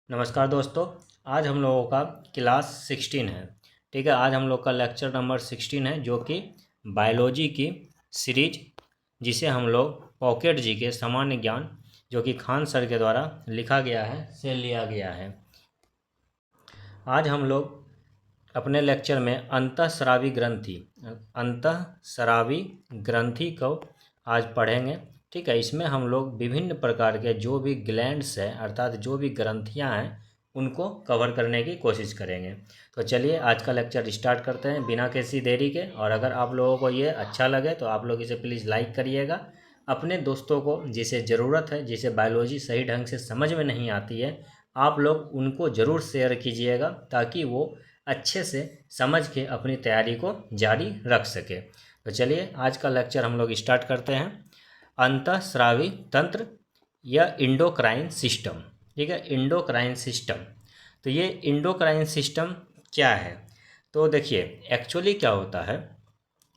नमस्कार दोस्तों। आज हम लोगों का क्लास 16 है। ठीक है, आज हम लोग का लेक्चर नंबर 16 है, जो कि बायोलॉजी की सीरीज, जिसे हम लोग पॉकेट जी के सामान्य ज्ञान, जो कि खान सर के द्वारा लिखा गया है, से लिया गया है। आज हम लोग अपने लेक्चर में अंतःस्रावी ग्रंथि को आज पढ़ेंगे। ठीक है, इसमें हम लोग विभिन्न प्रकार के जो भी ग्लैंड्स हैं, अर्थात जो भी ग्रंथियां हैं, उनको कवर करने की कोशिश करेंगे। तो चलिए आज का लेक्चर स्टार्ट करते हैं बिना किसी देरी के। और अगर आप लोगों को ये अच्छा लगे तो आप लोग इसे प्लीज़ लाइक करिएगा। अपने दोस्तों को जिसे ज़रूरत है, जिसे बायोलॉजी सही ढंग से समझ में नहीं आती है, आप लोग उनको ज़रूर शेयर कीजिएगा, ताकि वो अच्छे से समझ के अपनी तैयारी को जारी रख सके। तो चलिए आज का लेक्चर हम लोग स्टार्ट करते हैं। अंतःस्रावी तंत्र या इंडोक्राइन सिस्टम। ठीक है, इंडोक्राइन सिस्टम। तो ये इंडोक्राइन सिस्टम क्या है? तो देखिए, एक्चुअली क्या होता है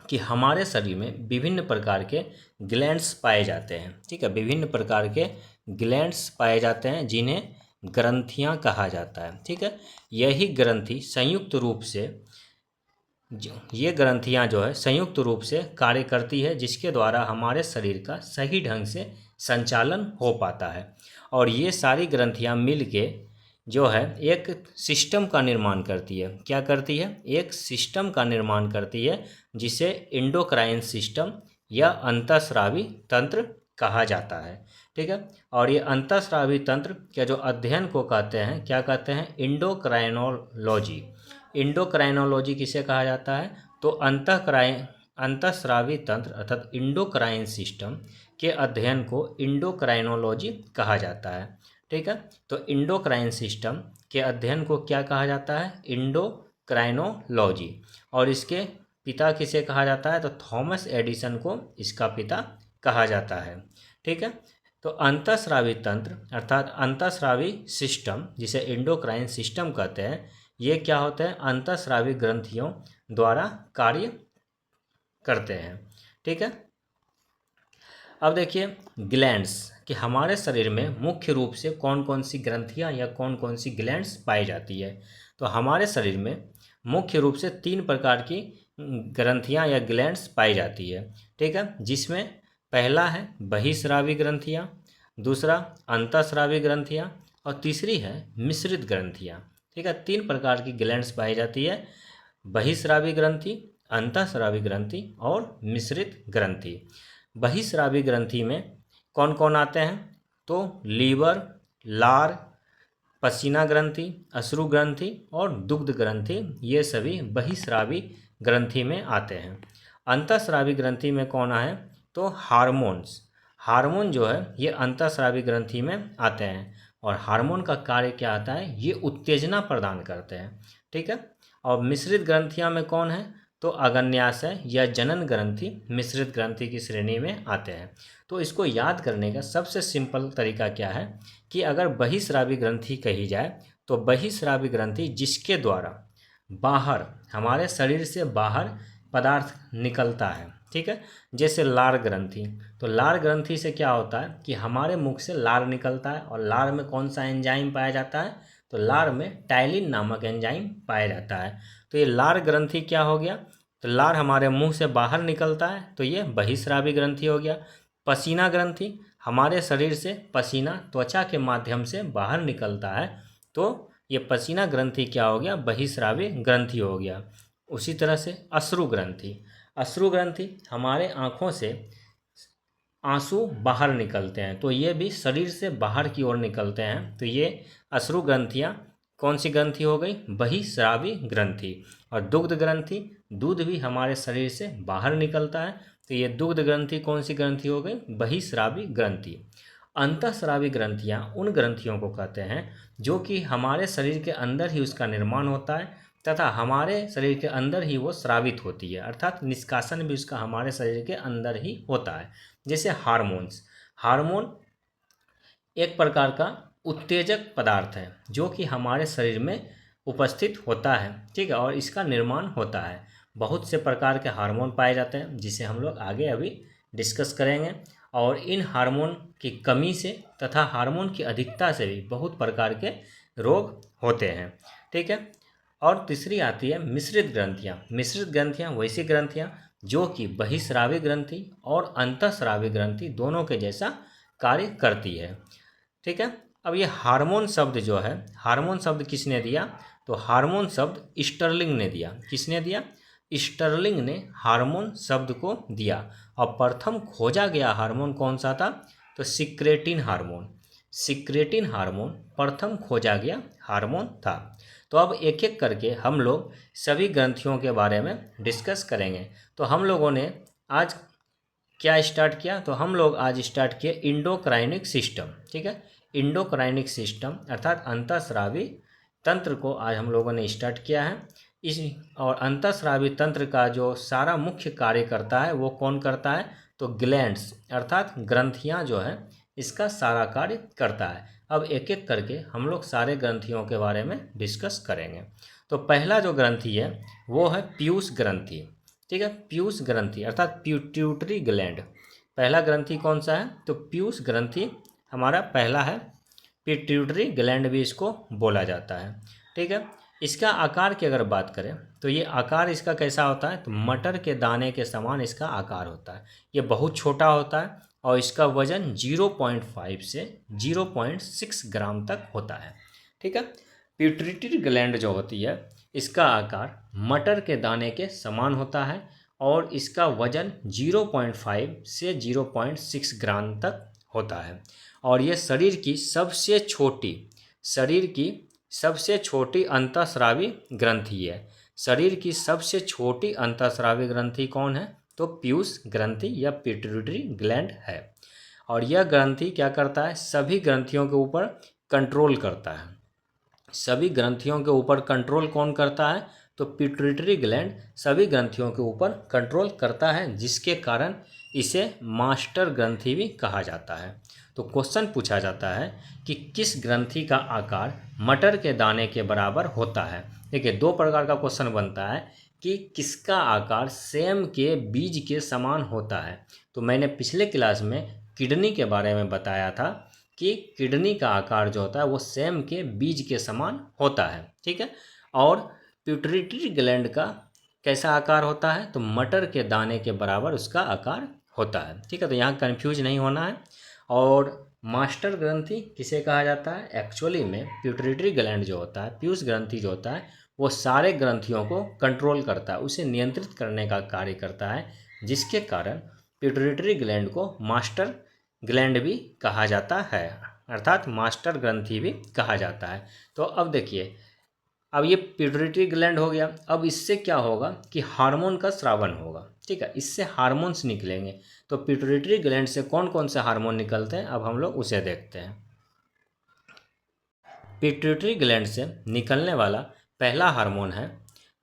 कि हमारे शरीर में विभिन्न प्रकार के ग्लैंड्स पाए जाते हैं। ठीक है, विभिन्न प्रकार के ग्लैंड्स पाए जाते हैं, जिन्हें ग्रंथियां कहा जाता है। ठीक है, यही ग्रंथि संयुक्त रूप से ये ग्रंथियां जो है संयुक्त रूप से कार्य करती है, जिसके द्वारा हमारे शरीर का सही ढंग से संचालन हो पाता है। और ये सारी ग्रंथियां मिल के जो है एक सिस्टम का निर्माण करती है। क्या करती है? एक सिस्टम का निर्माण करती है, जिसे इंडोक्राइन सिस्टम या अंतःस्रावी तंत्र कहा जाता है। ठीक है, और ये अंतःस्रावी तंत्र के जो अध्ययन को कहते हैं, क्या कहते हैं? इंडोक्राइनोलॉजी। इंडोक्राइनोलॉजी किसे कहा जाता है? तो अंतःस्रावी तंत्र अर्थात इंडोक्राइन सिस्टम के अध्ययन को इंडोक्राइनोलॉजी कहा जाता है। ठीक है, तो इंडोक्राइन सिस्टम के अध्ययन को क्या कहा जाता है? इंडोक्राइनोलॉजी। और इसके पिता किसे कहा जाता है? तो थॉमस एडिसन को इसका पिता कहा जाता है। ठीक है, तो अंतःस्रावी तंत्र अर्थात अंतःस्रावी सिस्टम, जिसे इंडोक्राइन सिस्टम कहते हैं, ये क्या होते हैं? अंतःस्रावी ग्रंथियों द्वारा कार्य करते हैं। ठीक है, अब देखिए ग्लैंड्स कि हमारे शरीर में मुख्य रूप से कौन कौन सी ग्रंथियां या कौन कौन सी ग्लैंड्स पाई जाती है। तो हमारे शरीर में मुख्य रूप से 3 प्रकार की ग्रंथियां या ग्लैंड्स पाई जाती है। ठीक है, जिसमें पहला है बहिस्रावी ग्रंथियां, दूसरा अंतःस्रावी ग्रंथियां, और तीसरी है मिश्रित ग्रंथियां। ठीक है, 3 प्रकार की ग्लैंड्स पाई जाती है: बहिस्रावी ग्रंथि, अंतःस्रावी ग्रंथि और मिश्रित ग्रंथि। बहिस्रावी ग्रंथि में कौन कौन आते हैं? तो लीवर, लार, पसीना ग्रंथि, अश्रु ग्रंथि और दुग्ध ग्रंथि, ये सभी बहिस्रावी ग्रंथि में आते हैं। अंतःस्रावी ग्रंथि में कौन आए? तो हार्मोन्स। हार्मोन जो है ये अंतःस्रावी ग्रंथि में आते हैं, और हार्मोन का कार्य क्या आता है? ये उत्तेजना प्रदान करते हैं। ठीक है, और मिश्रित ग्रंथियां में कौन है? तो अग्न्याशय या जनन ग्रंथि मिश्रित ग्रंथि की श्रेणी में आते हैं। तो इसको याद करने का सबसे सिंपल तरीका क्या है कि अगर बहिस्रावी ग्रंथि कही जाए, तो बहिस्रावी ग्रंथि जिसके द्वारा बाहर, हमारे शरीर से बाहर पदार्थ निकलता है। ठीक है, जैसे लार ग्रंथि। तो लार ग्रंथि से क्या होता है कि हमारे मुख से लार निकलता है, और लार में कौन सा एंजाइम पाया जाता है? तो लार में टाइलिन नामक एंजाइम पाया जाता है। तो ये लार ग्रंथि क्या हो गया? तो लार हमारे मुंह से बाहर निकलता है, तो ये बहिस्रावी ग्रंथि हो गया। पसीना ग्रंथि, हमारे शरीर से पसीना त्वचा के माध्यम से बाहर निकलता है, तो ये पसीना ग्रंथि क्या हो गया? बहिस्रावी ग्रंथि हो गया। उसी तरह से अश्रु ग्रंथि। अश्रु ग्रंथि, हमारे आँखों से आंसू बाहर निकलते हैं, तो ये भी शरीर से बाहर की ओर निकलते हैं, तो ये अश्रु ग्रंथियाँ कौन सी ग्रंथि हो गई? बहिस्रावी ग्रंथि। और दुग्ध ग्रंथि, दूध भी हमारे शरीर से बाहर निकलता है, तो ये दुग्ध ग्रंथि कौन सी ग्रंथि हो गई? बहिस्रावी ग्रंथि। अंतःस्रावी ग्रंथियाँ उन ग्रंथियों को कहते हैं जो कि हमारे शरीर के अंदर ही उसका निर्माण होता है, तथा हमारे शरीर के अंदर ही वो स्रावित होती है, अर्थात निष्कासन भी उसका हमारे शरीर के अंदर ही होता है। जैसे हार्मोन्स। हार्मोन एक प्रकार का उत्तेजक पदार्थ है, जो कि हमारे शरीर में उपस्थित होता है। ठीक है, और इसका निर्माण होता है। बहुत से प्रकार के हार्मोन पाए जाते हैं, जिसे हम लोग आगे अभी डिस्कस करेंगे। और इन हार्मोन की कमी से तथा हार्मोन की अधिकता से भी बहुत प्रकार के रोग होते हैं। ठीक है। और तीसरी आती है मिश्रित ग्रंथियाँ। मिश्रित ग्रंथियाँ वैसी ग्रंथियाँ जो कि बहिस्रावी ग्रंथि और अंतःस्रावी ग्रंथि दोनों के जैसा कार्य करती है। ठीक है। अब ये हार्मोन शब्द जो है, हार्मोन शब्द किसने दिया? तो हार्मोन शब्द स्टर्लिंग ने दिया। किसने दिया? स्टर्लिंग ने हार्मोन शब्द को दिया। और प्रथम खोजा गया हार्मोन कौन सा था? तो सिक्रेटिन हार्मोन। सिक्रेटिन हार्मोन प्रथम खोजा गया हार्मोन था। तो अब एक एक करके हम लोग सभी ग्रंथियों के बारे में डिस्कस करेंगे। तो हम लोगों ने आज क्या स्टार्ट किया? तो हम लोग आज स्टार्ट किए इंडोक्राइनिक सिस्टम। ठीक है। इंडोक्राइनिक सिस्टम अर्थात अंतःस्रावी तंत्र को आज हम लोगों ने स्टार्ट किया है। इस और अंतःस्रावी तंत्र का जो सारा मुख्य कार्य करता है वो कौन करता है? तो ग्लैंड्स अर्थात ग्रंथियां जो है इसका सारा कार्य करता है। अब एक एक करके हम लोग सारे ग्रंथियों के बारे में डिस्कस करेंगे। तो पहला जो ग्रंथि है वो है पीयूष ग्रंथि। ठीक है। पीयूष ग्रंथि अर्थात पिट्यूटरी ग्लैंड। पहला ग्रंथि कौन सा है? तो पीयूष ग्रंथि हमारा पहला है। पिट्यूटरी ग्लैंड भी इसको बोला जाता है। ठीक है। इसका आकार की अगर बात करें तो ये आकार इसका कैसा होता है? तो मटर के दाने के समान इसका आकार होता है। ये बहुत छोटा होता है और इसका वजन 0.5 से 0.6 ग्राम तक होता है। ठीक है। पिट्यूटरी ग्लैंड जो होती है इसका आकार मटर के दाने के समान होता है और इसका वजन 0.5 से 0.6 ग्राम तक होता है। और ये शरीर की सबसे छोटी अंतःस्रावी ग्रंथि है। शरीर की सबसे छोटी अंतःस्रावी ग्रंथि कौन है? तो पीयूष ग्रंथि या पिट्यूटरी ग्लैंड है। और यह ग्रंथि क्या करता है? सभी ग्रंथियों के ऊपर कंट्रोल करता है। सभी ग्रंथियों के ऊपर कंट्रोल कौन करता है? तो पिट्यूटरी ग्लैंड सभी ग्रंथियों के ऊपर कंट्रोल करता है, जिसके कारण इसे मास्टर ग्रंथि भी कहा जाता है। तो क्वेश्चन पूछा जाता है कि किस ग्रंथि का आकार मटर के दाने के बराबर होता है? देखिए, दो प्रकार का क्वेश्चन बनता है कि किसका आकार सेम के बीज के समान होता है। तो मैंने पिछले क्लास में किडनी के बारे में बताया था कि किडनी का आकार जो होता है वो सेम के बीज के समान होता है। ठीक है। और पिट्यूटरी ग्लैंड का कैसा आकार होता है? तो मटर के दाने के बराबर उसका आकार होता है। ठीक है। तो यहाँ कंफ्यूज नहीं होना है। और मास्टर ग्रंथि किसे कहा जाता है? एक्चुअली में पिट्यूटरी ग्लैंड जो होता है, पीयूष ग्रंथि जो होता है, वो सारे ग्रंथियों को कंट्रोल करता है, उसे नियंत्रित करने का कार्य करता है, जिसके कारण पिट्यूटरी ग्लैंड को मास्टर ग्लैंड भी कहा जाता है, अर्थात मास्टर ग्रंथि भी कहा जाता है। तो अब देखिए, अब ये पिट्यूटरी ग्लैंड हो गया। अब इससे क्या होगा कि हार्मोन का स्रावन होगा। ठीक है। इससे हार्मोन्स निकलेंगे। तो पिट्यूटरी ग्लैंड से कौन कौन से हार्मोन निकलते हैं, अब हम लोग उसे देखते हैं। पिट्यूटरी ग्लैंड से निकलने वाला पहला हार्मोन है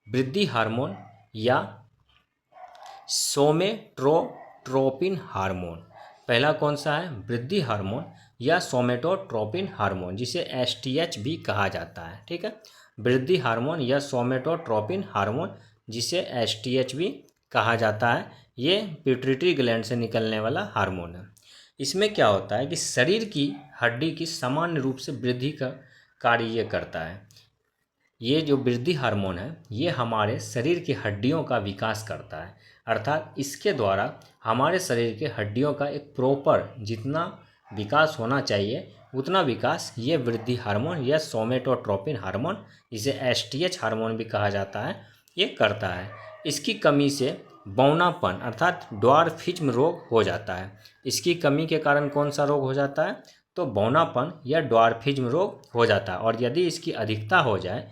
वृद्धि हार्मोन या सोमेटोट्रोपिन हार्मोन। पहला कौन सा है? वृद्धि हार्मोन या सोमेटोट्रोपिन हार्मोन, जिसे एसटीएच भी कहा जाता है। ठीक है। वृद्धि हार्मोन या सोमेटोट्रोपिन हार्मोन, जिसे एसटीएच भी कहा जाता है, ये पिट्यूटरी ग्लैंड से निकलने वाला हार्मोन है। इसमें क्या होता है कि शरीर की हड्डी की सामान्य रूप से वृद्धि का कार्य ये करता है। ये जो वृद्धि हार्मोन है ये हमारे शरीर की हड्डियों का विकास करता है, अर्थात इसके द्वारा हमारे शरीर के हड्डियों का एक प्रॉपर जितना विकास होना चाहिए उतना विकास ये वृद्धि हार्मोन या सोमेटोट्रोपिन हार्मोन, जिसे एसटीएच हार्मोन भी कहा जाता है, ये करता है। इसकी कमी से बौनापन अर्थात ड्वार्फिज्म रोग हो जाता है। इसकी कमी के कारण कौन सा रोग हो जाता है? तो बौनापन या ड्वार्फिज्म रोग हो जाता है। और यदि इसकी अधिकता हो जाए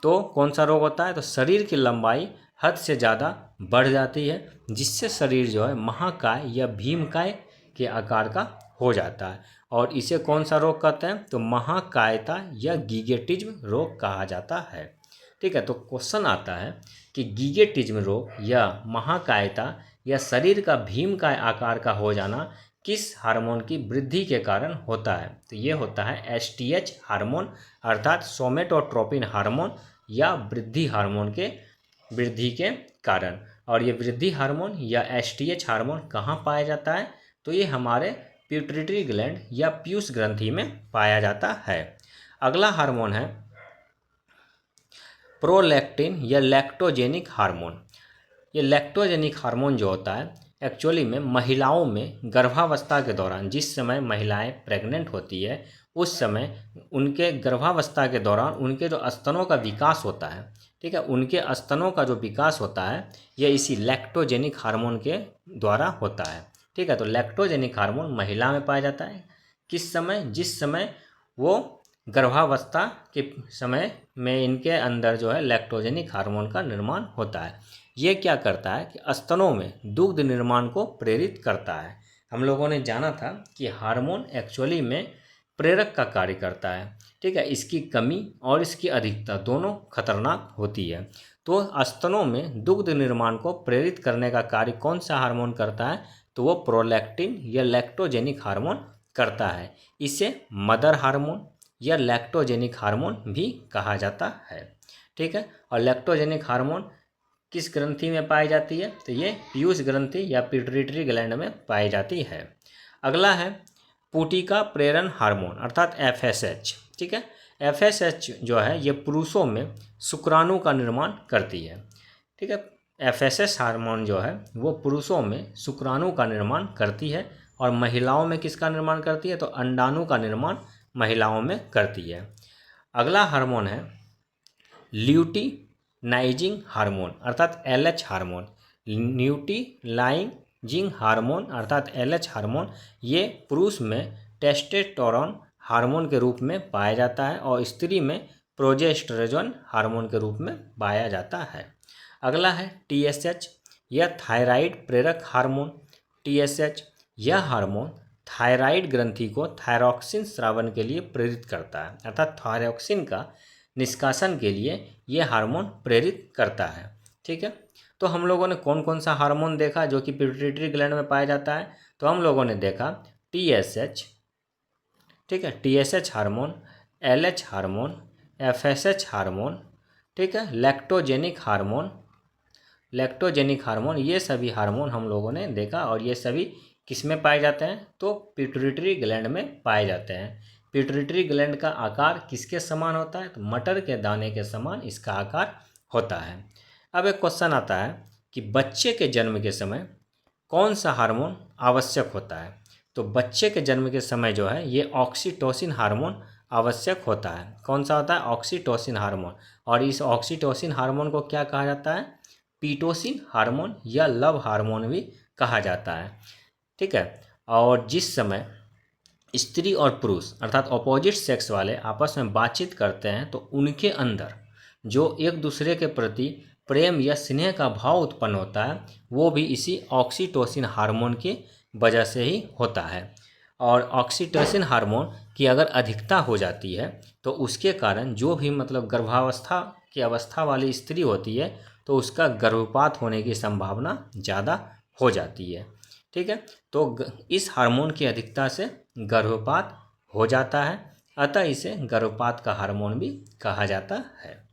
तो कौन सा रोग होता है? तो शरीर की लंबाई हद से ज़्यादा बढ़ जाती है, जिससे शरीर जो है महाकाय या भीमकाय के आकार का हो जाता है। और इसे कौन सा रोग कहते हैं? तो महाकायता या गिगेटिज्म रोग कहा जाता है। ठीक है। तो क्वेश्चन आता है कि गिगेटिज्म रोग या महाकायता या शरीर का भीमकाय आकार का हो जाना किस हार्मोन की वृद्धि के कारण होता है? तो ये होता है एसटीएच हार्मोन अर्थात सोमेटोट्रोपिन हार्मोन या वृद्धि हार्मोन के वृद्धि के कारण। और ये वृद्धि हार्मोन या एसटीएच हार्मोन कहाँ पाया जाता है? तो ये हमारे पिट्यूटरी ग्लैंड या पीयूष ग्रंथि में पाया जाता है। अगला हार्मोन है प्रोलैक्टिन या लैक्टोजेनिक हार्मोन। ये लैक्टोजेनिक हार्मोन जो होता है एक्चुअली में महिलाओं में गर्भावस्था के दौरान, जिस समय महिलाएं प्रेग्नेंट होती है उस समय उनके गर्भावस्था के दौरान उनके जो स्तनों का विकास होता है, ठीक है, उनके स्तनों का जो विकास होता है ये इसी लैक्टोजेनिक हार्मोन के द्वारा होता है, ठीक है। तो लैक्टोजेनिक हार्मोन महिला में पाया जाता है किस समय, जिस समय वो गर्भावस्था के समय में इनके अंदर जो है लैक्टोजेनिक हार्मोन का निर्माण होता है। ये क्या करता है कि स्तनों में दुग्ध निर्माण को प्रेरित करता है। हम लोगों ने जाना था कि हार्मोन एक्चुअली में प्रेरक का कार्य करता है, ठीक है। इसकी कमी और इसकी अधिकता दोनों खतरनाक होती है। तो स्तनों में दुग्ध निर्माण को प्रेरित करने का कार्य कौन सा हार्मोन करता है, तो वो प्रोलैक्टिन या लैक्टोजेनिक हार्मोन करता है। इसे मदर हार्मोन या लैक्टोजेनिक हार्मोन भी कहा जाता है, ठीक है। और लैक्टोजेनिक हार्मोन किस ग्रंथि में पाई जाती है, तो ये पीयूष ग्रंथि या पिट्यूटरी ग्लैंड में पाई जाती है। अगला है पुटिका प्रेरण हार्मोन अर्थात FSH, ठीक है। FSH जो है ये पुरुषों में शुक्राणु का निर्माण करती है, ठीक है। FSH हार्मोन जो है वो पुरुषों में शुक्राणु का निर्माण करती है और महिलाओं में किसका निर्माण करती है, तो अंडाणु का निर्माण महिलाओं में करती है। अगला हार्मोन है ल्यूटिनाइजिंग हार्मोन अर्थात LH हार्मोन। ल्यूटिनाइजिंग हार्मोन अर्थात LH हार्मोन ये पुरुष में टेस्टोस्टेरोन हार्मोन के रूप में पाया जाता है और स्त्री में प्रोजेस्टेरोन हार्मोन के रूप में पाया जाता है। अगला है TSH यह थायराइड प्रेरक हार्मोन। TSH यह हार्मोन थायराइड ग्रंथि को थायरॉक्सिन स्रावन के लिए प्रेरित करता है अर्थात थायरॉक्सिन का निष्कासन के लिए यह हार्मोन प्रेरित करता है, ठीक है। तो हम लोगों ने कौन कौन सा हार्मोन देखा जो कि पिट्यूटरी ग्लैंड में पाया जाता है, तो हम लोगों ने देखा TSH, ठीक है, TSH hormone, LH hormone, FSH hormone, ठीक है, लैक्टोजेनिक हार्मोन, ये सभी हार्मोन हम लोगों ने देखा और ये सभी किस में पाए जाते हैं, तो पिट्यूटरी ग्लैंड में पाए जाते हैं। पिट्यूटरी ग्लैंड का आकार किसके समान होता है, तो मटर के दाने के समान इसका आकार होता है। अब एक क्वेश्चन आता है कि बच्चे के जन्म के समय कौन सा हार्मोन आवश्यक होता है, तो बच्चे के जन्म के समय जो है ये ऑक्सीटोसिन हार्मोन आवश्यक होता है। कौन सा होता है, ऑक्सीटोसिन हार्मोन। और इस ऑक्सीटोसिन हार्मोन को क्या कहा जाता है, पीटोसिन हार्मोन या लव हार्मोन भी कहा जाता है, ठीक है। और जिस समय स्त्री और पुरुष अर्थात अपोजिट सेक्स वाले आपस में बातचीत करते हैं तो उनके अंदर जो एक दूसरे के प्रति प्रेम या स्नेह का भाव उत्पन्न होता है वो भी इसी ऑक्सीटोसिन हार्मोन की वजह से ही होता है। और ऑक्सीटोसिन हार्मोन की अगर अधिकता हो जाती है तो उसके कारण जो भी मतलब गर्भावस्था की अवस्था वाली स्त्री होती है तो उसका गर्भपात होने की संभावना ज़्यादा हो जाती है, ठीक है। तो इस हार्मोन की अधिकता से गर्भपात हो जाता है, अतः इसे गर्भपात का हार्मोन भी कहा जाता है।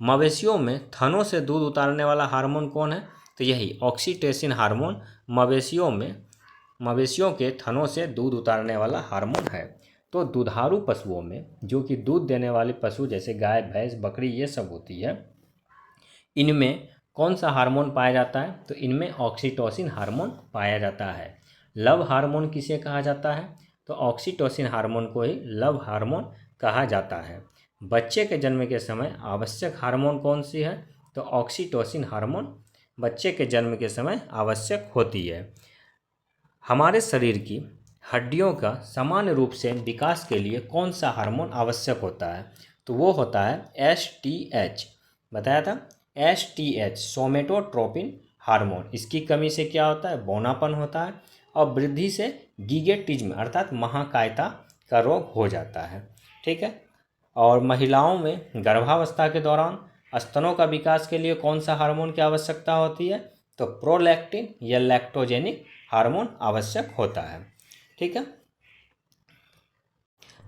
मवेशियों में थनों से दूध उतारने वाला हार्मोन कौन है, तो यही ऑक्सीटोसिन हार्मोन मवेशियों के थनों से दूध उतारने वाला हार्मोन है। तो दुधारू पशुओं में जो कि दूध देने वाले पशु जैसे गाय भैंस बकरी ये सब होती है, इनमें कौन सा हार्मोन पाया जाता है, तो इनमें ऑक्सीटोसिन हार्मोन पाया जाता है। लव हार्मोन किसे कहा जाता है, तो ऑक्सीटोसिन हार्मोन को ही लव हार्मोन कहा जाता है। बच्चे के जन्म के समय आवश्यक हार्मोन कौन सी है, तो ऑक्सीटोसिन हार्मोन बच्चे के जन्म के समय आवश्यक होती है। हमारे शरीर की हड्डियों का सामान्य रूप से विकास के लिए कौन सा हार्मोन आवश्यक होता है, तो वो होता है STH, बताया था STH सोमेटोट्रोपिन हार्मोन। इसकी कमी से क्या होता है, बौनापन होता है और वृद्धि से गिगेटिज्म अर्थात महाकायता का रोग हो जाता है, ठीक है। और महिलाओं में गर्भावस्था के दौरान स्तनों का विकास के लिए कौन सा हार्मोन की आवश्यकता होती है, तो प्रोलैक्टिन या लैक्टोजेनिक हार्मोन आवश्यक होता है, ठीक है।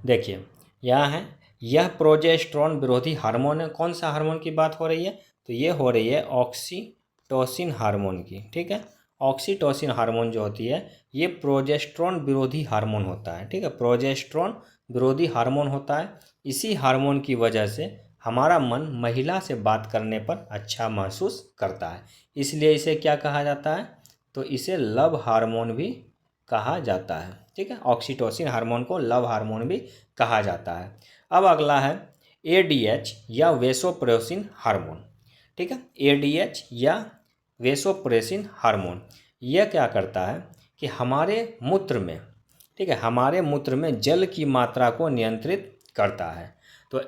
देखिए यहाँ है यह प्रोजेस्टेरोन विरोधी हार्मोन है। कौन सा हार्मोन की बात हो रही है, तो ये हो रही है ऑक्सीटोसिन हार्मोन की, ठीक है। ऑक्सीटोसिन हार्मोन जो होती है ये प्रोजेस्टेरोन विरोधी हार्मोन होता है, ठीक है। प्रोजेस्टेरोन विरोधी हार्मोन होता है इसी हार्मोन की वजह से हमारा मन महिला से बात करने पर अच्छा महसूस करता है, इसलिए इसे क्या कहा जाता है, तो इसे लव हार्मोन भी कहा जाता है। ठीक है, ऑक्सीटोसिन हार्मोन को लव हार्मोन भी कहा जाता है। अब अगला है एडीएच या वेसोप्रेसिन हार्मोन। ठीक है, एडीएच या वेसोप्रेसिन हार्मोन यह क्या करता है कि हमारे मूत्र में, ठीक है, हमारे मूत्र में जल की मात्रा को नियंत्रित करता है। तो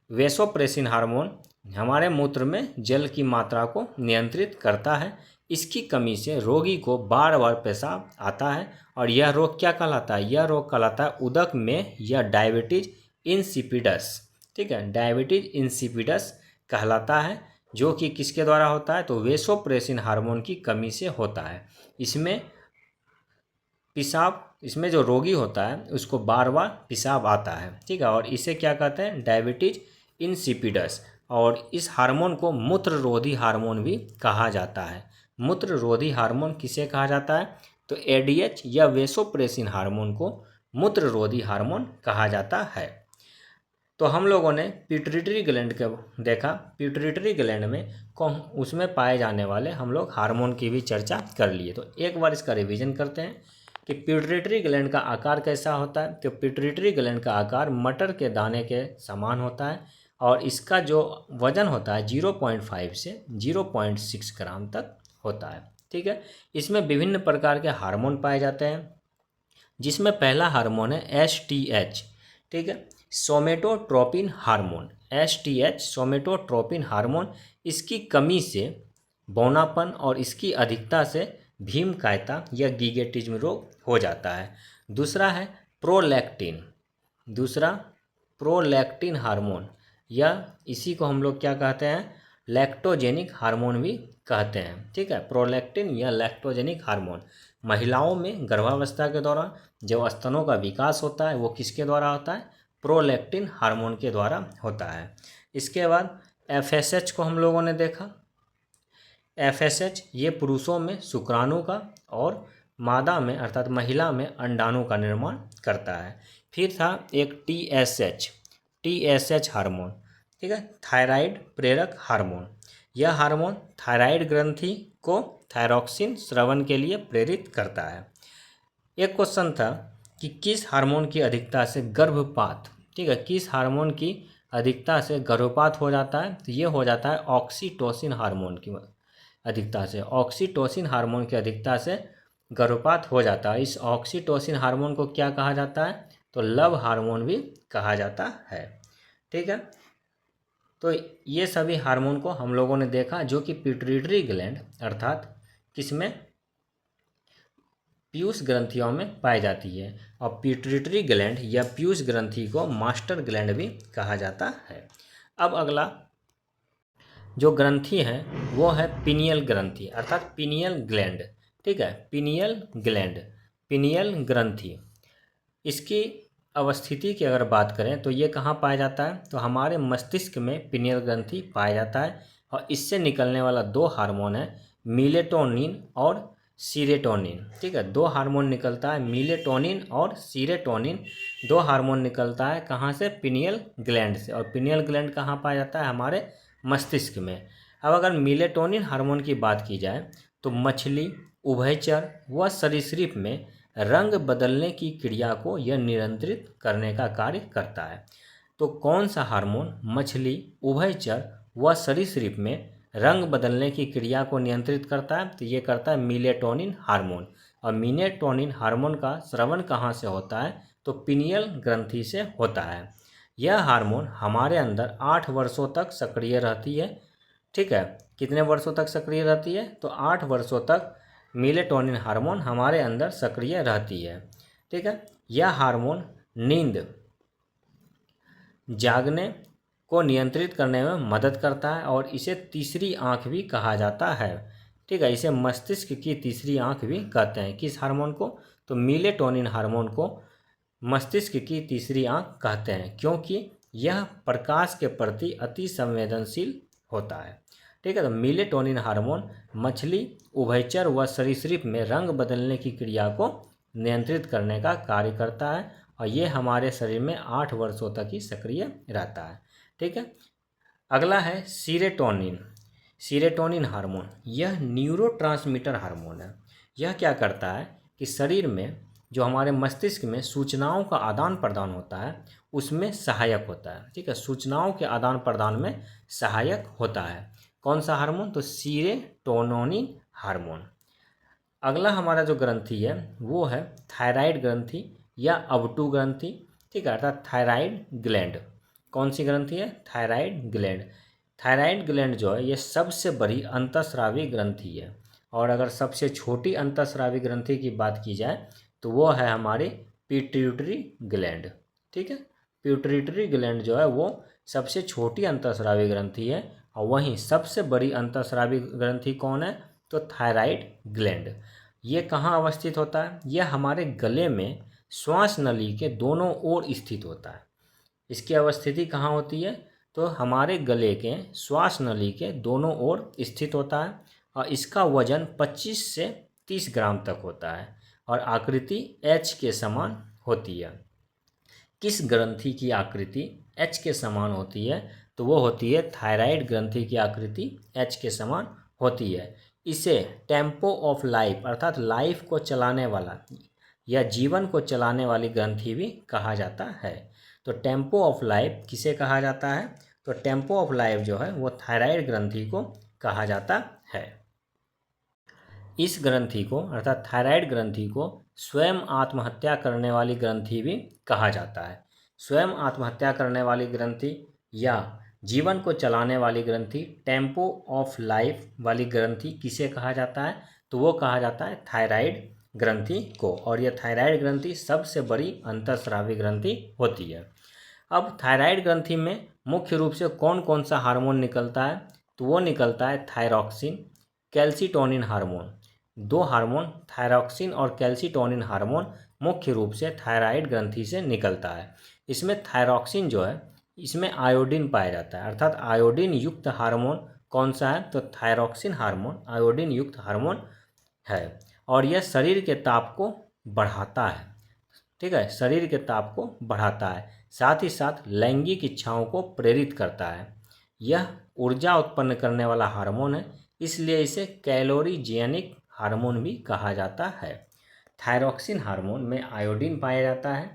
वेसोप्रेसिन हार्मोन हमारे मूत्र में जल की मात्रा को नियंत्रित करता है। इसकी कमी से रोगी को बार बार पेशाब आता है और यह रोग क्या कहलाता है, यह रोग कहलाता है उदक में या डायबिटीज इंसिपिडस। ठीक है, डायबिटीज इंसिपिडस कहलाता है, जो कि किसके द्वारा होता है, तो वेसोप्रेसिन हार्मोन की कमी से होता है। इसमें इसमें जो रोगी होता है उसको बार बार पेशाब आता है। ठीक है, और इसे क्या कहते हैं, डायबिटीज इंसिपिडस। और इस हार्मोन को मूत्ररोधी हार्मोन भी कहा जाता है। मूत्ररोधी हार्मोन किसे कहा जाता है, तो एडीएच या वेसोप्रेसिन हार्मोन को मूत्ररोधी हार्मोन कहा जाता है। तो हम लोगों ने पिट्यूटरी ग्लैंड के देखा। पिट्यूटरी ग्लैंड में उसमें पाए जाने वाले हम लोग हार्मोन की भी चर्चा कर लिए। तो एक बार इसका रिवीजन करते हैं कि पिट्यूटरी ग्लैंड का आकार कैसा होता है। तो पिट्यूटरी ग्लैंड का आकार मटर के दाने के समान होता है और इसका जो वजन होता है 0.5 से 0.6 ग्राम तक होता है। ठीक है, इसमें विभिन्न प्रकार के हार्मोन पाए जाते हैं, जिसमें पहला हार्मोन है एसटीएच। ठीक है, somatotropin hormone. STH somatotropin hormone, इसकी कमी से बौनापन और इसकी अधिकता से भीमकायता या गिगेटिज्म रोग हो जाता है। दूसरा है प्रोलैक्टिन। दूसरा प्रोलैक्टिन हार्मोन, या इसी को हम लोग क्या कहते हैं, लैक्टोजेनिक हार्मोन भी कहते हैं। ठीक है, प्रोलैक्टिन या लैक्टोजेनिक हार्मोन महिलाओं में गर्भावस्था के दौरान जो स्तनों का विकास होता है वो किसके द्वारा होता है, प्रोलैक्टिन हार्मोन के द्वारा होता है। इसके बाद एफएसएच को हम लोगों ने देखा। एफएसएच ये पुरुषों में शुक्राणु का और मादा में अर्थात महिला में अंडाणु का निर्माण करता है। फिर था एक टीएसएच हार्मोन। ठीक है, थायराइड प्रेरक हार्मोन। यह हार्मोन थायराइड ग्रंथि को थायरॉक्सिन स्रावन के लिए प्रेरित करता है। एक क्वेश्चन था कि किस हार्मोन की अधिकता से गर्भपात, ठीक है, किस हार्मोन की अधिकता से गर्भपात हो जाता है, तो ये हो जाता है ऑक्सीटोसिन हार्मोन की अधिकता से। ऑक्सीटोसिन हार्मोन की अधिकता से गर्भपात हो जाता है। इस ऑक्सीटोसिन हार्मोन को क्या कहा जाता है, तो लव हार्मोन भी कहा जाता है। ठीक है, तो ये सभी हार्मोन को हम लोगों ने देखा, जो कि पिट्यूटरी ग्लैंड अर्थात किसमें, पीयूष ग्रंथियों में पाई जाती है। और पिट्यूटरी ग्लैंड या पीयूष ग्रंथि को मास्टर ग्लैंड भी कहा जाता है। अब अगला जो ग्रंथि है वो है पिनियल ग्रंथि अर्थात पिनियल ग्लैंड। ठीक है, पिनियल ग्लैंड, पिनियल ग्रंथि, इसकी अवस्थिति की अगर बात करें तो ये कहाँ पाया जाता है, तो हमारे मस्तिष्क में पिनियल ग्रंथि पाया जाता है। और इससे निकलने वाला दो हार्मोन है मिलेटोनिन और सीरेटोनिन। ठीक है, दो हार्मोन निकलता है, मिलेटोनिन और सीरेटोनिन। दो हार्मोन निकलता है कहाँ से, पिनियल ग्लैंड से। और पिनियल ग्लैंड कहाँ पाया जाता है, हमारे मस्तिष्क में। अब अगर मिलेटोनिन हार्मोन की बात की जाए तो मछली, उभयचर व सरीसृप में रंग बदलने की क्रिया को यह नियंत्रित करने का कार्य करता है। तो कौन सा हार्मोन मछली, उभयचर व सरीसृप में रंग बदलने की क्रिया को नियंत्रित करता है, तो ये करता है मिलेटोनिन हार्मोन। और मिलेटोनिन हार्मोन का स्रावन कहाँ से होता है, तो पिनियल ग्रंथि से होता है। यह हार्मोन हमारे अंदर 8 वर्षों तक सक्रिय रहती है। ठीक है, कितने वर्षों तक सक्रिय रहती है, तो 8 वर्षों तक मिलेटोनिन हार्मोन हमारे अंदर सक्रिय रहती है। ठीक है, यह हार्मोन नींद, जागने को नियंत्रित करने में मदद करता है और इसे तीसरी आंख भी कहा जाता है। ठीक है, इसे मस्तिष्क की तीसरी आंख भी कहते हैं। किस हार्मोन को, तो मिलेटोनिन हार्मोन को मस्तिष्क की तीसरी आंख कहते हैं, क्योंकि यह प्रकाश के प्रति अति संवेदनशील होता है। ठीक है, तो मिलेटोनिन हार्मोन मछली, उभयचर व सरीसृप में रंग बदलने की क्रिया को नियंत्रित करने का कार्य करता है और ये हमारे शरीर में 8 वर्षों तक ही सक्रिय रहता है। ठीक है। अगला है सीरोटोनिन। सीरोटोनिन हार्मोन, यह न्यूरोट्रांसमीटर हार्मोन है। यह क्या करता है कि शरीर में जो हमारे मस्तिष्क में सूचनाओं का आदान प्रदान होता है उसमें सहायक होता है। ठीक है, सूचनाओं के आदान प्रदान में सहायक होता है। कौन सा हार्मोन? तो सीरोटोनिन हार्मोन। अगला हमारा जो ग्रंथि है वो है थायराइड ग्रंथि या अवटु ग्रंथि। ठीक है, अर्थात थायराइड ग्लैंड। कौन सी ग्रंथि है? Thyroid gland. थायराइड ग्लैंड जो है ये सबसे बड़ी अंतःस्रावी ग्रंथि है। और अगर सबसे छोटी अंतःस्रावी ग्रंथि की बात की जाए तो वो है हमारी पिट्यूटरी ग्लैंड। ठीक है, पिट्यूटरी ग्लैंड जो है वो सबसे छोटी अंतःस्रावी ग्रंथि है। और वहीं सबसे बड़ी अंतःस्रावी ग्रंथि कौन है? तो थायराइड ग्लैंड। ये कहाँ अवस्थित होता है? यह हमारे गले में श्वास नली के दोनों ओर स्थित होता है। इसकी अवस्थिति कहाँ होती है? तो हमारे गले के श्वास नली के दोनों ओर स्थित होता है। और इसका वजन 25 से 30 ग्राम तक होता है और आकृति एच के समान होती है। किस ग्रंथि की आकृति एच के समान होती है? तो वो होती है थायराइड ग्रंथि की आकृति एच के समान होती है। इसे टेम्पो ऑफ लाइफ अर्थात लाइफ को चलाने वाला या जीवन को चलाने वाली ग्रंथि भी कहा जाता है। तो टेम्पो ऑफ लाइफ किसे कहा जाता है? तो टेम्पो ऑफ लाइफ जो है वो थायराइड ग्रंथि को कहा जाता है। इस ग्रंथि को अर्थात थायराइड ग्रंथि को स्वयं आत्महत्या करने वाली ग्रंथि भी कहा जाता है। स्वयं आत्महत्या करने वाली ग्रंथि या जीवन को चलाने वाली ग्रंथि, टेम्पो ऑफ लाइफ वाली ग्रंथि किसे कहा जाता है? तो वो कहा जाता है थायराइड ग्रंथि को। और यह थायराइड ग्रंथि सबसे बड़ी अंतःस्रावी ग्रंथि होती है। अब थायराइड ग्रंथि में मुख्य रूप से कौन कौन सा हार्मोन निकलता है? तो वो निकलता है थायरॉक्सिन, कैल्सिटोनिन हार्मोन। दो हार्मोन थायरॉक्सिन और कैल्सिटोनिन हार्मोन मुख्य रूप से थायराइड ग्रंथि से निकलता है। इसमें थायरॉक्सिन जो है इसमें आयोडीन पाया जाता है, अर्थात आयोडीन युक्त हार्मोन कौन सा है? तो थायरॉक्सिन हार्मोन आयोडीन युक्त हार्मोन है। और यह शरीर के ताप को बढ़ाता है। ठीक है, शरीर के ताप को बढ़ाता है, साथ ही साथ लैंगिक इच्छाओं को प्रेरित करता है। यह ऊर्जा उत्पन्न करने वाला हार्मोन है, इसलिए इसे कैलोरीजेनिक हार्मोन भी कहा जाता है। थायरॉक्सिन हार्मोन में आयोडीन पाया जाता है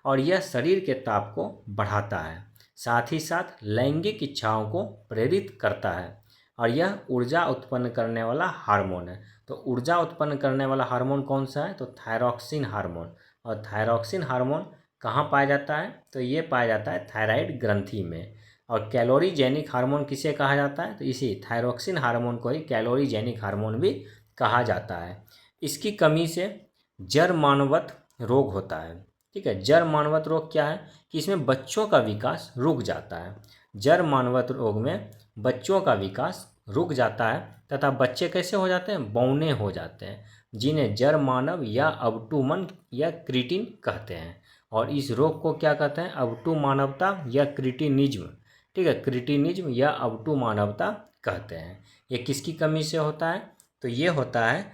और यह शरीर के ताप को बढ़ाता है, साथ ही साथ लैंगिक इच्छाओं को प्रेरित करता है। और यह ऊर्जा उत्पन्न करने वाला हार्मोन है। तो ऊर्जा उत्पन्न करने वाला हार्मोन कौन सा है? तो थायरॉक्सिन हार्मोन। और थायरॉक्सिन हार्मोन कहाँ पाया जाता है? तो ये पाया जाता है थायराइड ग्रंथि में। और कैलोरीजेनिक हार्मोन किसे कहा जाता है? तो इसी थायरॉक्सिन हार्मोन को ही कैलोरीजेनिक हार्मोन भी कहा जाता है। इसकी कमी से जरमानवत रोग होता है। ठीक है, जरमानवत रोग क्या है? कि इसमें बच्चों का विकास रुक जाता है। जरमानवत रोग में बच्चों का विकास रुक जाता है तथा बच्चे कैसे हो जाते हैं? बौने हो जाते हैं, जिन्हें जरमानव या अवटुमन या क्रिटिन कहते हैं। और इस रोग को क्या कहते हैं? अवटुमानवता या क्रिटिनिज्म। ठीक है, क्रिटिनिज्म या अवटुमानवता कहते हैं। ये किसकी कमी से होता है? तो ये होता है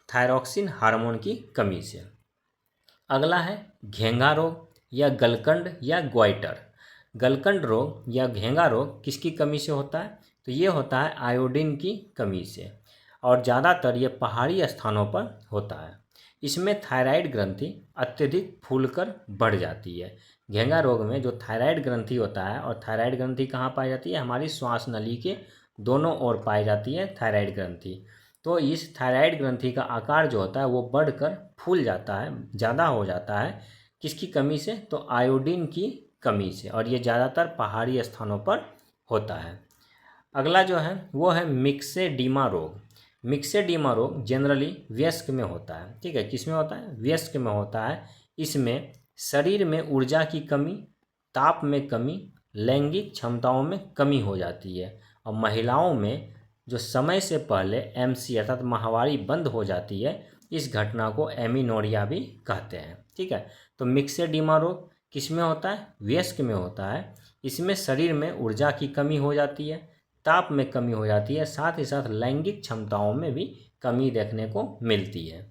थायरॉक्सिन हार्मोन की कमी से। अगला है घेंगा रोग या गलकंड या ग्वाइटर। गलकंड रोग या घेंगा रोग किसकी कमी से होता है? तो ये होता है आयोडीन की कमी से। और ज़्यादातर ये पहाड़ी स्थानों पर होता है। इसमें थायराइड ग्रंथि अत्यधिक फूलकर बढ़ जाती है। घेंगा रोग में जो थायराइड ग्रंथि होता है, और थायराइड ग्रंथि कहाँ पाई जाती है? हमारी श्वास नली के दोनों ओर पाई जाती है थायराइड ग्रंथि। तो इस थायराइड ग्रंथि का आकार जो होता है वो बढ़कर फूल जाता है, ज़्यादा हो जाता है। किसकी कमी से? तो आयोडीन की कमी से। और ये ज़्यादातर पहाड़ी स्थानों पर होता है। अगला जो है वो है मिक्सेडीमा रोग। मिक्सेडीमा रोग जनरली वयस्क में होता है। ठीक है, किस में होता है? वयस्क में होता है। इसमें शरीर में ऊर्जा की कमी, ताप में कमी, लैंगिक क्षमताओं में कमी हो जाती है। और महिलाओं में जो समय से पहले एमसी अर्थात माहवारी बंद हो जाती है, इस घटना को एमिनोरिया भी कहते हैं। ठीक है, तो मिक्सेडीमा रोग किस में होता है? वयस्क में होता है। इसमें शरीर में ऊर्जा की कमी हो जाती है, ताप में कमी हो जाती है, साथ ही साथ लैंगिक क्षमताओं में भी कमी देखने को मिलती है।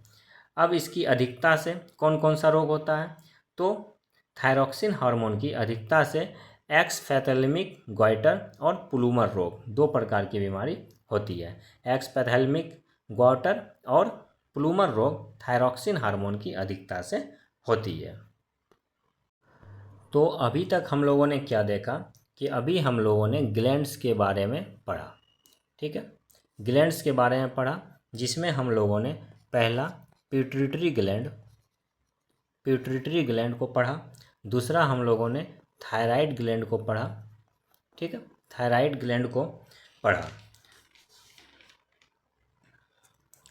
अब इसकी अधिकता से कौन कौन सा रोग होता है, तो थायरॉक्सिन हार्मोन की अधिकता से एक्सोप्थेल्मिक गॉइटर और प्लूमर रोग 2 प्रकार की बीमारी होती है। एक्सोप्थेल्मिक गॉइटर और प्लूमर रोग थायरॉक्सिन हार्मोन की अधिकता से होती है। तो अभी तक हम लोगों ने क्या देखा कि अभी हम लोगों ने ग्लैंड्स के बारे में पढ़ा, ठीक है। ग्लैंड्स के बारे में पढ़ा जिसमें हम लोगों ने पहला पिट्यूटरी ग्लैंड को पढ़ा, दूसरा हम लोगों ने थायराइड ग्लैंड को पढ़ा, ठीक है, थायराइड ग्लैंड को पढ़ा,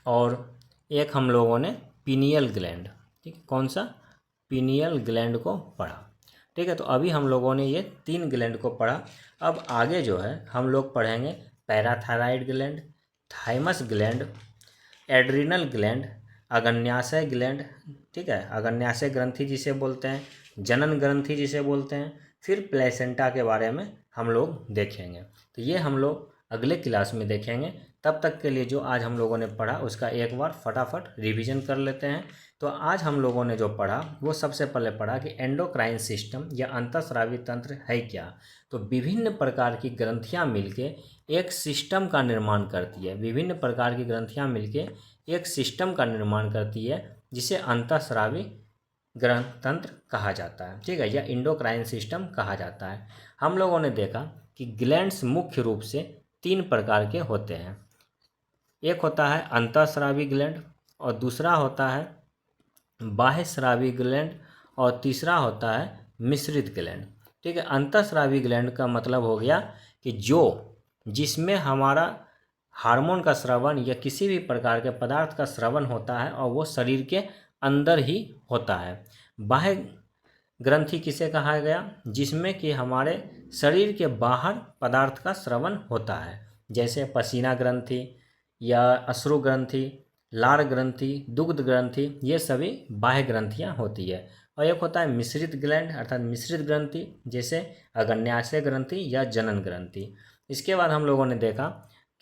और एक हम लोगों ने पीनियल ग्लैंड, ठीक है, कौन सा, पीनियल ग्लैंड को पढ़ा, ठीक है। तो अभी हम लोगों ने ये 3 ग्लैंड को पढ़ा। अब आगे जो है हम लोग पढ़ेंगे parathyroid gland, thymus gland, adrenal gland, अग्न्याशय ग्लैंड, ठीक है, अग्न्याशय ग्रंथि जिसे बोलते हैं, जनन ग्रंथि जिसे बोलते हैं, फिर प्लेसेंटा के बारे में हम लोग देखेंगे। तो ये हम लोग अगले क्लास में देखेंगे। तब तक के लिए जो आज हम लोगों ने पढ़ा उसका एक बार फटाफट रिवीजन कर लेते हैं। तो आज हम लोगों ने जो पढ़ा वो सबसे पहले पढ़ा कि एंडोक्राइन सिस्टम या अंतःस्रावी तंत्र है क्या। तो विभिन्न प्रकार की ग्रंथियां मिलके एक सिस्टम का निर्माण करती है, विभिन्न प्रकार की ग्रंथियां मिलके एक सिस्टम का निर्माण करती है जिसे अंतःस्रावी ग्रंथ तंत्र कहा जाता है, ठीक है, या इंडोक्राइन सिस्टम कहा जाता है। हम लोगों ने देखा कि ग्लैंड्स मुख्य रूप से 3 प्रकार के होते हैं। एक होता है अंतःस्रावी ग्लैंड, और दूसरा होता है बाह्यस्रावी ग्लैंड, और तीसरा होता है मिश्रित ग्लैंड, ठीक है। अंतःस्रावी ग्लैंड का मतलब हो गया कि जिसमें हमारा हार्मोन का स्रावन या किसी भी प्रकार के पदार्थ का स्रावन होता है और वो शरीर के अंदर ही होता है। बाह्य ग्रंथि किसे कहा गया, जिसमें कि हमारे शरीर के बाहर पदार्थ का स्रावन होता है, जैसे पसीना ग्रंथि या अश्रु ग्रंथि, लार ग्रंथि, दुग्ध ग्रंथि, ये सभी बाह्य ग्रंथियां होती है। और एक होता है मिश्रित ग्लैंड अर्थात मिश्रित ग्रंथि, जैसे अग्न्याशय ग्रंथि या जनन ग्रंथि। इसके बाद हम लोगों ने देखा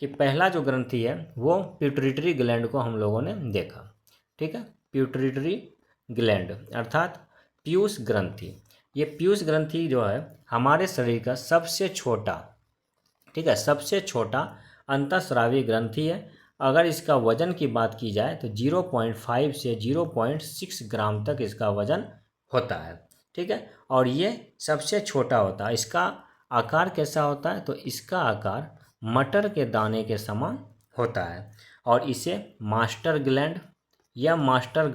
कि पहला जो ग्रंथि है वो पिट्यूटरी ग्लैंड को हम लोगों ने देखा, ठीक है, पिट्यूटरी ग्लैंड अर्थात पीयूष ग्रंथि। ये पीयूष ग्रंथि जो है हमारे शरीर का सबसे छोटा, ठीक है, सबसे छोटा अंतःस्रावी ग्रंथि है। अगर इसका वजन की बात की जाए तो 0.5 से 0.6 ग्राम तक इसका वजन होता है, ठीक है, और ये सबसे छोटा होता है। इसका आकार कैसा होता है, तो इसका आकार मटर के दाने के समान होता है, और इसे मास्टर ग्लैंड या मास्टर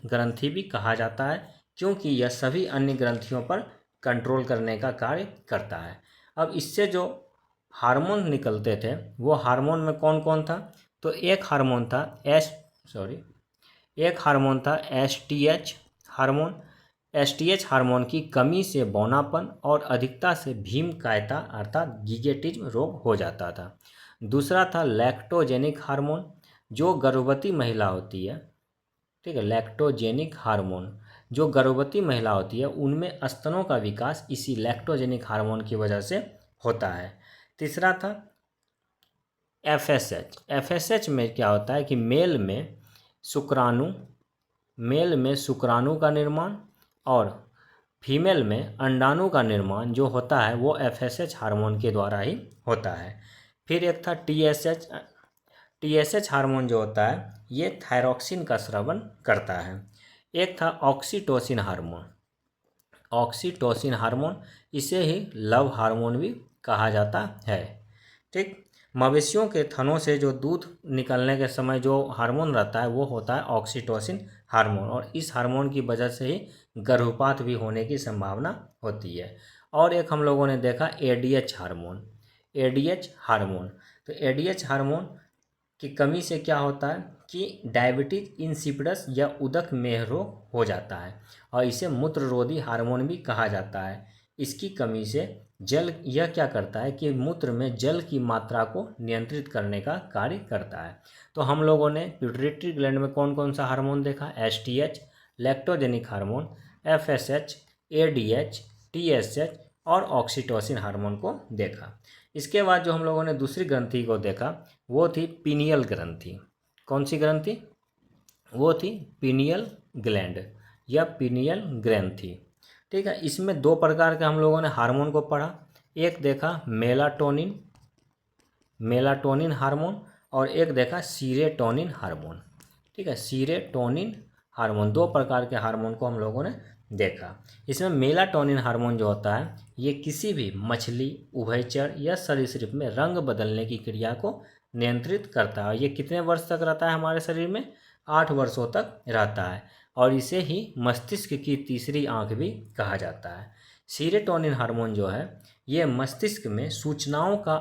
ग्रंथि भी कहा जाता है, क्योंकि यह सभी अन्य ग्रंथियों पर कंट्रोल करने का कार्य करता है। अब इससे जो हार्मोन निकलते थे वो हार्मोन में कौन कौन था, तो एक हार्मोन था एसटीएच हार्मोन। एसटीएच हार्मोन की कमी से बौनापन और अधिकता से भीमकायता अर्थात गिगेटिज्म रोग हो जाता था। दूसरा था लैक्टोजेनिक हार्मोन, जो गर्भवती महिला होती है, ठीक है, लैक्टोजेनिक हार्मोन जो गर्भवती महिला होती है उनमें स्तनों का विकास इसी लैक्टोजेनिक हार्मोन की वजह से होता है। तीसरा था एफएसएच। एफएसएच में क्या होता है कि मेल में शुक्राणु का निर्माण और फीमेल में अंडाणु का निर्माण जो होता है वो एफएसएच हार्मोन के द्वारा ही होता है। फिर एक था टीएसएच हार्मोन जो होता है ये थायरॉक्सिन का स्रावन करता है। एक था ऑक्सीटोसिन हार्मोन, इसे ही लव हार्मोन भी कहा जाता है, ठीक। मवेशियों के थनों से जो दूध निकलने के समय जो हार्मोन रहता है वो होता है ऑक्सीटोसिन हार्मोन, और इस हार्मोन की वजह से ही गर्भपात भी होने की संभावना होती है। और एक हम लोगों ने देखा एडीएच हार्मोन। तो एडीएच हार्मोन की कमी से क्या होता है कि डायबिटीज इंसिपिडस या उदक मेह रोग हो जाता है, और इसे मूत्ररोधी हार्मोन भी कहा जाता है। इसकी कमी से यह क्या करता है कि मूत्र में जल की मात्रा को नियंत्रित करने का कार्य करता है। तो हम लोगों ने पिट्यूटरी ग्लैंड में कौन कौन सा हार्मोन देखा, STH, lactogenic hormone, FSH, ADH, TSH और ऑक्सीटोसिन हार्मोन को देखा। इसके बाद जो हम लोगों ने दूसरी ग्रंथि को देखा वो थी पीनियल ग्रंथि। कौन सी ग्रंथि, वो थी पीनियल ग्लैंड या पीनियल ग्रंथि। ठीक है, इसमें दो प्रकार के हम लोगों ने हार्मोन को पढ़ा। एक देखा मेलाटोनिन हार्मोन और एक देखा सीरोटोनिन हार्मोन। ठीक है, सीरोटोनिन हार्मोन, दो प्रकार के हार्मोन को हम लोगों ने देखा। इसमें मेलाटोनिन हार्मोन जो होता है ये किसी भी मछली, उभयचर या सरीसृप में रंग बदलने की क्रिया को नियंत्रित करता है। ये कितने वर्ष तक रहता है हमारे शरीर में? 8 वर्षों तक रहता है और इसे ही मस्तिष्क की तीसरी आंख भी कहा जाता है। सीरोटोनिन हार्मोन जो है ये मस्तिष्क में सूचनाओं का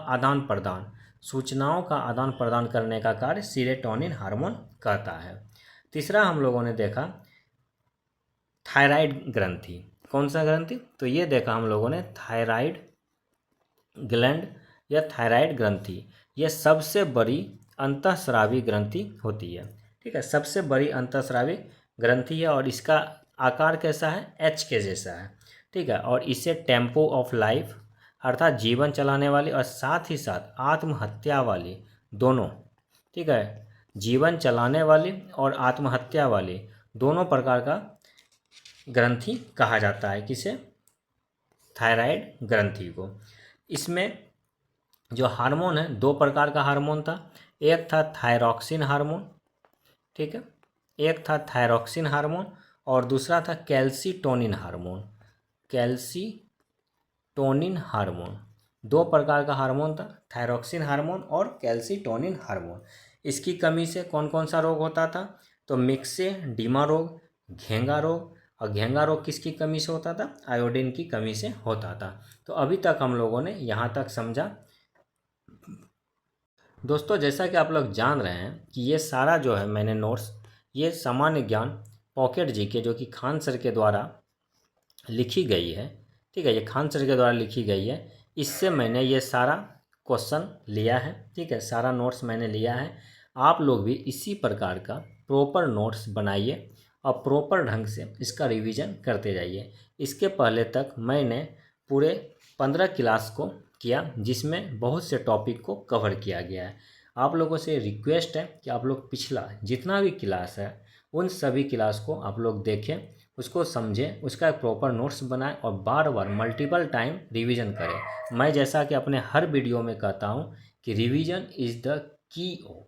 आदान प्रदान करने का कार्य सीरोटोनिन हार्मोन करता है। तीसरा हम लोगों ने देखा थायराइड ग्रंथि। कौन सा ग्रंथि? तो ये देखा हम लोगों ने थायराइड ग्लैंड या थायराइड ग्रंथि। ये सबसे बड़ी अंतःस्रावी ग्रंथि होती है। ठीक है, सबसे बड़ी अंतःस्रावी ग्रंथि है और इसका आकार कैसा है? एच के जैसा है। ठीक है, और इसे टेम्पो ऑफ लाइफ अर्थात जीवन चलाने वाली और साथ ही साथ आत्महत्या वाली दोनों, ठीक है, जीवन चलाने वाली और आत्महत्या वाली दोनों प्रकार का ग्रंथि कहा जाता है। किसे? थायराइड ग्रंथि को। इसमें जो हार्मोन है दो प्रकार का हार्मोन था। एक था थायरॉक्सिन हार्मोन, ठीक है, एक था थायरॉक्सिन हार्मोन और दूसरा था कैल्सीटोनिन हार्मोन। कैल्सीटोनिन हार्मोन, दो प्रकार का हार्मोन था, थायरॉक्सिन हार्मोन और कैल्सीटोनिन हार्मोन। इसकी कमी से कौन कौन सा रोग होता था? तो मिक्सेडीमा रोग, घेंगा रोग, और घेंगा रोग किसकी कमी से होता था? आयोडीन की कमी से होता था। तो अभी तक हम लोगों ने यहाँ तक समझा। दोस्तों, जैसा कि आप लोग जान रहे हैं कि ये सारा जो है मैंने नोट्स, ये सामान्य ज्ञान पॉकेट जीके जो कि खान सर के द्वारा लिखी गई है। ठीक है, ये खान सर के द्वारा लिखी गई है। इससे मैंने ये सारा क्वेश्चन लिया है। ठीक है, सारा नोट्स मैंने लिया है। आप लोग भी इसी प्रकार का प्रॉपर नोट्स बनाइए और प्रॉपर ढंग से इसका रिवीजन करते जाइए। इसके पहले तक मैंने पूरे 15 क्लास को किया जिसमें बहुत से टॉपिक को कवर किया गया है। आप लोगों से रिक्वेस्ट है कि आप लोग पिछला जितना भी क्लास है उन सभी क्लास को आप लोग देखें, उसको समझें, उसका एक प्रॉपर नोट्स बनाएं और बार बार मल्टीपल टाइम रिवीजन करें। मैं जैसा कि अपने हर वीडियो में कहता हूं कि revision is the key of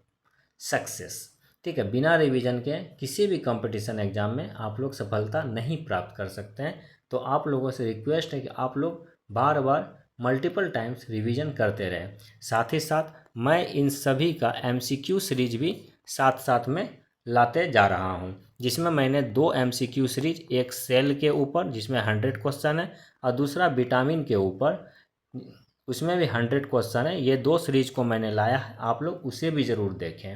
success. ठीक है, बिना रिवीजन के किसी भी कंपटीशन एग्जाम में आप लोग सफलता नहीं प्राप्त कर सकते हैं। तो आप लोगों से रिक्वेस्ट है कि आप लोग बार बार मल्टीपल टाइम्स रिवीजन करते रहें। साथ ही साथ मैं इन सभी का MCQ सीरीज भी साथ साथ में लाते जा रहा हूं, जिसमें मैंने 2 MCQ सीरीज, एक सेल के ऊपर जिसमें 100 क्वेश्चन है और दूसरा विटामिन के ऊपर, उसमें भी 100 क्वेश्चन है। ये 2 सीरीज को मैंने लाया है, आप लोग उसे भी ज़रूर देखें।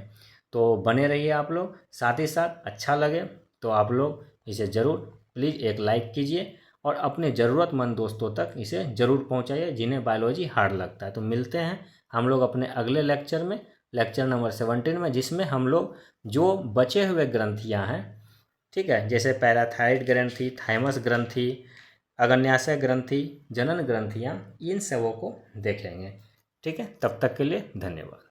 तो बने रहिए आप लोग। साथ ही साथ अच्छा लगे तो आप लोग इसे ज़रूर प्लीज़ एक लाइक कीजिए और अपने ज़रूरतमंद दोस्तों तक इसे ज़रूर पहुंचाइए जिन्हें बायोलॉजी हार्ड लगता है। तो मिलते हैं हम लोग अपने अगले लेक्चर में, लेक्चर नंबर 17 में, जिसमें हम लोग जो बचे हुए ग्रंथियां हैं, ठीक है, जैसे पैराथाइड ग्रंथि, थाइमस ग्रंथि, अग्न्याशय ग्रंथि, जनन ग्रंथियां, इन सबों को देखेंगे। ठीक है, तब तक के लिए धन्यवाद।